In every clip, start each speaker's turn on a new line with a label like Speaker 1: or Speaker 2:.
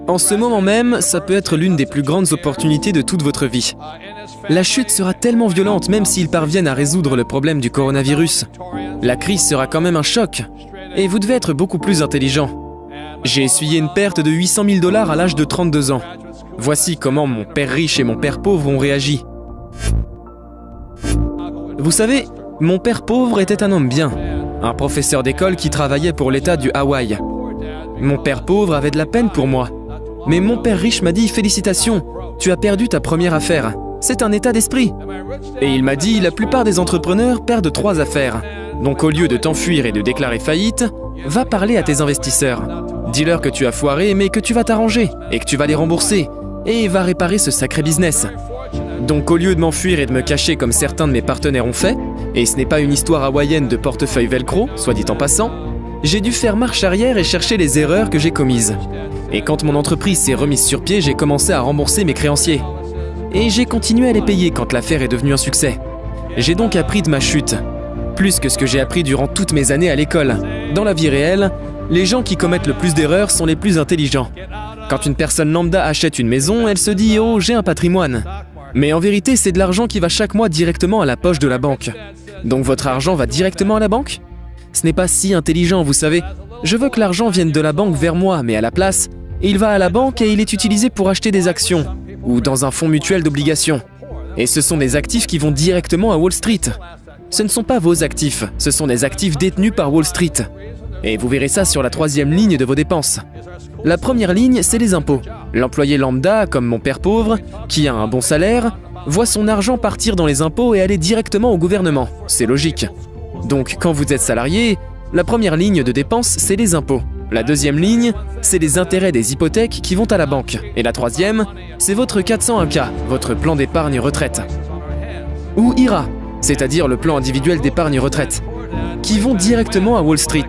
Speaker 1: En ce moment même, ça peut être l'une des plus grandes opportunités de toute votre vie. La chute sera tellement violente même s'ils parviennent à résoudre le problème du coronavirus. La crise sera quand même un choc. Et vous devez être beaucoup plus intelligent. J'ai essuyé une perte de 800 000 $ à l'âge de 32 ans. Voici comment mon père riche et mon père pauvre ont réagi. Vous savez, mon père pauvre était un homme bien. Un professeur d'école qui travaillait pour l'État du Hawaï. Mon père pauvre avait de la peine pour moi. Mais mon père riche m'a dit « Félicitations, tu as perdu ta première affaire. C'est un état d'esprit. » Et il m'a dit « La plupart des entrepreneurs perdent 3 affaires. Donc au lieu de t'enfuir et de déclarer faillite, va parler à tes investisseurs. Dis-leur que tu as foiré mais que tu vas t'arranger et que tu vas les rembourser. Et va réparer ce sacré business. » Donc au lieu de m'enfuir et de me cacher comme certains de mes partenaires ont fait, et ce n'est pas une histoire hawaïenne de portefeuille velcro, soit dit en passant, j'ai dû faire marche arrière et chercher les erreurs que j'ai commises. Et quand mon entreprise s'est remise sur pied, j'ai commencé à rembourser mes créanciers. Et j'ai continué à les payer quand l'affaire est devenue un succès. J'ai donc appris de ma chute. Plus que ce que j'ai appris durant toutes mes années à l'école. Dans la vie réelle, les gens qui commettent le plus d'erreurs sont les plus intelligents. Quand une personne lambda achète une maison, elle se dit « Oh, j'ai un patrimoine ». Mais en vérité, c'est de l'argent qui va chaque mois directement à la poche de la banque. Donc votre argent va directement à la banque ? Ce n'est pas si intelligent, vous savez. Je veux que l'argent vienne de la banque vers moi, mais à la place, il va à la banque et il est utilisé pour acheter des actions ou dans un fonds mutuel d'obligations. Et ce sont des actifs qui vont directement à Wall Street. Ce ne sont pas vos actifs, ce sont des actifs détenus par Wall Street. Et vous verrez ça sur la 3e ligne de vos dépenses. La première ligne, c'est les impôts. L'employé lambda, comme mon père pauvre, qui a un bon salaire, voit son argent partir dans les impôts et aller directement au gouvernement. C'est logique. Donc, quand vous êtes salarié, la première ligne de dépenses, c'est les impôts. La 2e ligne, c'est les intérêts des hypothèques qui vont à la banque. Et la 3e, c'est votre 401k, votre plan d'épargne retraite. Ou IRA, c'est-à-dire le plan individuel d'épargne retraite, qui vont directement à Wall Street.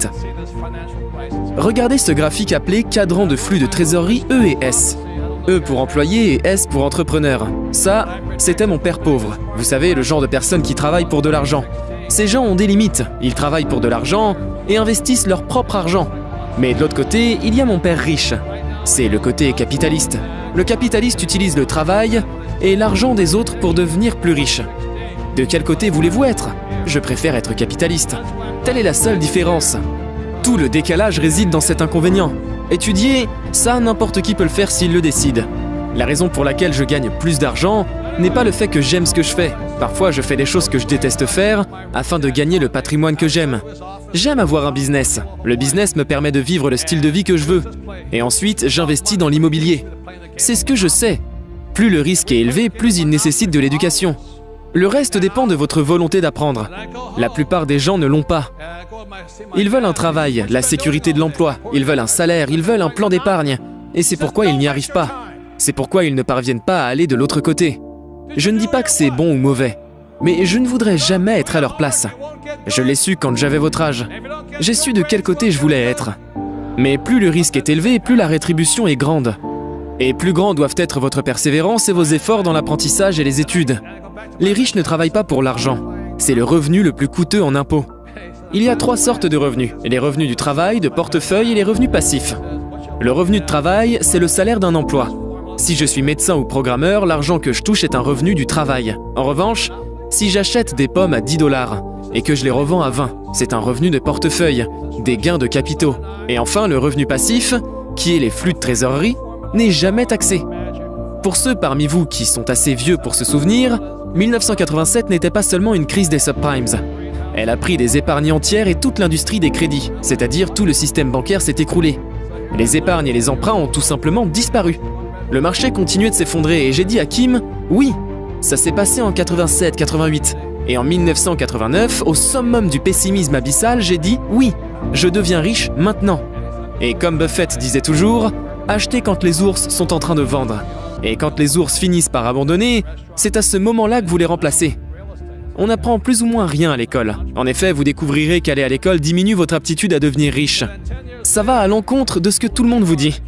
Speaker 1: Regardez ce graphique appelé cadran de flux de trésorerie E et S. E pour employé et S pour entrepreneur. Ça, c'était mon père pauvre. Vous savez, le genre de personnes qui travaillent pour de l'argent. Ces gens ont des limites. Ils travaillent pour de l'argent et investissent leur propre argent. Mais de l'autre côté, il y a mon père riche. C'est le côté capitaliste. Le capitaliste utilise le travail et l'argent des autres pour devenir plus riche. De quel côté voulez-vous être ? Je préfère être capitaliste. Telle est la seule différence. Tout le décalage réside dans cet inconvénient. Étudier, ça n'importe qui peut le faire s'il le décide. La raison pour laquelle je gagne plus d'argent n'est pas le fait que j'aime ce que je fais. Parfois, je fais des choses que je déteste faire afin de gagner le patrimoine que j'aime. J'aime avoir un business. Le business me permet de vivre le style de vie que je veux. Et ensuite, j'investis dans l'immobilier. C'est ce que je sais. Plus le risque est élevé, plus il nécessite de l'éducation. Le reste dépend de votre volonté d'apprendre. La plupart des gens ne l'ont pas. Ils veulent un travail, la sécurité de l'emploi, ils veulent un salaire, ils veulent un plan d'épargne. Et c'est pourquoi ils n'y arrivent pas. C'est pourquoi ils ne parviennent pas à aller de l'autre côté. Je ne dis pas que c'est bon ou mauvais, mais je ne voudrais jamais être à leur place. Je l'ai su quand j'avais votre âge. J'ai su de quel côté je voulais être. Mais plus le risque est élevé, plus la rétribution est grande. Et plus grands doivent être votre persévérance et vos efforts dans l'apprentissage et les études. Les riches ne travaillent pas pour l'argent. C'est le revenu le plus coûteux en impôts. Il y a 3 sortes de revenus. Les revenus du travail, de portefeuille et les revenus passifs. Le revenu de travail, c'est le salaire d'un emploi. Si je suis médecin ou programmeur, l'argent que je touche est un revenu du travail. En revanche, si j'achète des pommes à 10 $ et que je les revends à 20, c'est un revenu de portefeuille, des gains de capitaux. Et enfin, le revenu passif, qui est les flux de trésorerie, n'est jamais taxé. Pour ceux parmi vous qui sont assez vieux pour se souvenir, 1987 n'était pas seulement une crise des subprimes. Elle a pris des épargnes entières et toute l'industrie des crédits, c'est-à-dire tout le système bancaire s'est écroulé. Les épargnes et les emprunts ont tout simplement disparu. Le marché continuait de s'effondrer et j'ai dit à Kim « Oui, ça s'est passé en 87-88 ». Et en 1989, au summum du pessimisme abyssal, j'ai dit « Oui, je deviens riche maintenant ». Et comme Buffett disait toujours « Achetez quand les ours sont en train de vendre ». Et quand les ours finissent par abandonner, c'est à ce moment-là que vous les remplacez. On apprend plus ou moins rien à l'école. En effet, vous découvrirez qu'aller à l'école diminue votre aptitude à devenir riche. Ça va à l'encontre de ce que tout le monde vous dit.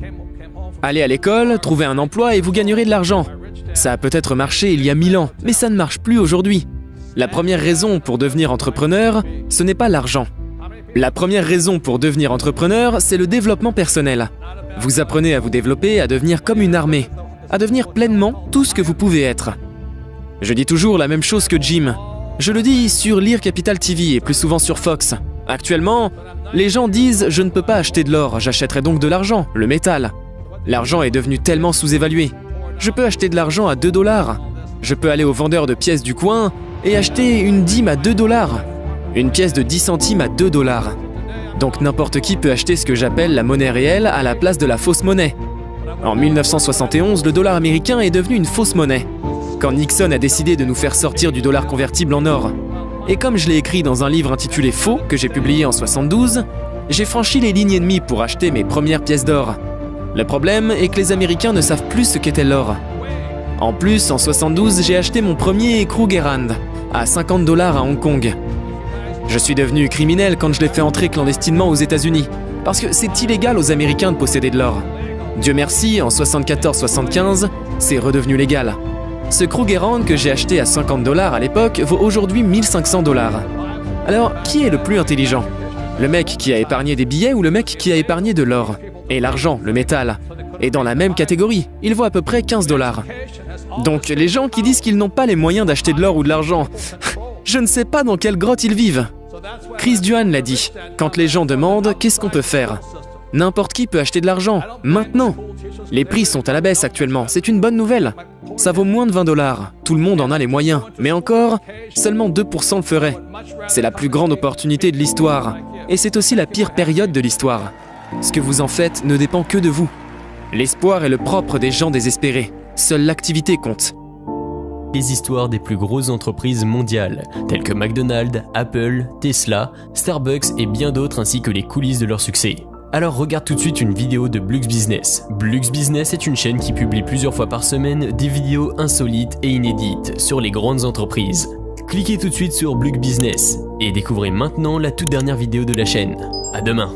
Speaker 1: Allez à l'école, trouvez un emploi et vous gagnerez de l'argent. Ça a peut-être marché il y a 1000 ans, mais ça ne marche plus aujourd'hui. La première raison pour devenir entrepreneur, ce n'est pas l'argent. La première raison pour devenir entrepreneur, c'est le développement personnel. Vous apprenez à vous développer, à devenir comme une armée, à devenir pleinement tout ce que vous pouvez être. Je dis toujours la même chose que Jim. Je le dis sur Lear Capital TV et plus souvent sur Fox. Actuellement, les gens disent « je ne peux pas acheter de l'or, j'achèterai donc de l'argent, le métal ». L'argent est devenu tellement sous-évalué. Je peux acheter de l'argent à 2 $. Je peux aller au vendeur de pièces du coin et acheter une dîme à 2 $. Une pièce de 10 centimes à 2 $. Donc n'importe qui peut acheter ce que j'appelle la monnaie réelle à la place de la fausse monnaie. En 1971, le dollar américain est devenu une fausse monnaie, quand Nixon a décidé de nous faire sortir du dollar convertible en or. Et comme je l'ai écrit dans un livre intitulé Faux, que j'ai publié en 72, j'ai franchi les lignes ennemies pour acheter mes premières pièces d'or. Le problème est que les Américains ne savent plus ce qu'était l'or. En plus, en 72, j'ai acheté mon premier Krugerrand à 50 $ à Hong Kong. Je suis devenu criminel quand je l'ai fait entrer clandestinement aux États-Unis, parce que c'est illégal aux Américains de posséder de l'or. Dieu merci, en 74-75, c'est redevenu légal. Ce Krugerrand que j'ai acheté à 50 $ à l'époque vaut aujourd'hui 1500 $. Alors, qui est le plus intelligent? Le mec qui a épargné des billets ou le mec qui a épargné de l'or? Et l'argent, le métal, est dans la même catégorie, il vaut à peu près 15 $. Donc les gens qui disent qu'ils n'ont pas les moyens d'acheter de l'or ou de l'argent, je ne sais pas dans quelle grotte ils vivent. Chris Duhon l'a dit, quand les gens demandent qu'est-ce qu'on peut faire, n'importe qui peut acheter de l'argent, maintenant. Les prix sont à la baisse actuellement, c'est une bonne nouvelle. Ça vaut moins de 20 $, tout le monde en a les moyens, mais encore, seulement 2% le feraient. C'est la plus grande opportunité de l'histoire, et c'est aussi la pire période de l'histoire. Ce que vous en faites ne dépend que de vous. L'espoir est le propre des gens désespérés, seule l'activité compte.
Speaker 2: Les histoires des plus grosses entreprises mondiales, telles que McDonald's, Apple, Tesla, Starbucks et bien d'autres, ainsi que les coulisses de leur succès. Alors regarde tout de suite une vidéo de Blux Business. Blux Business est une chaîne qui publie plusieurs fois par semaine des vidéos insolites et inédites sur les grandes entreprises. Cliquez tout de suite sur Blux Business et découvrez maintenant la toute dernière vidéo de la chaîne. À demain.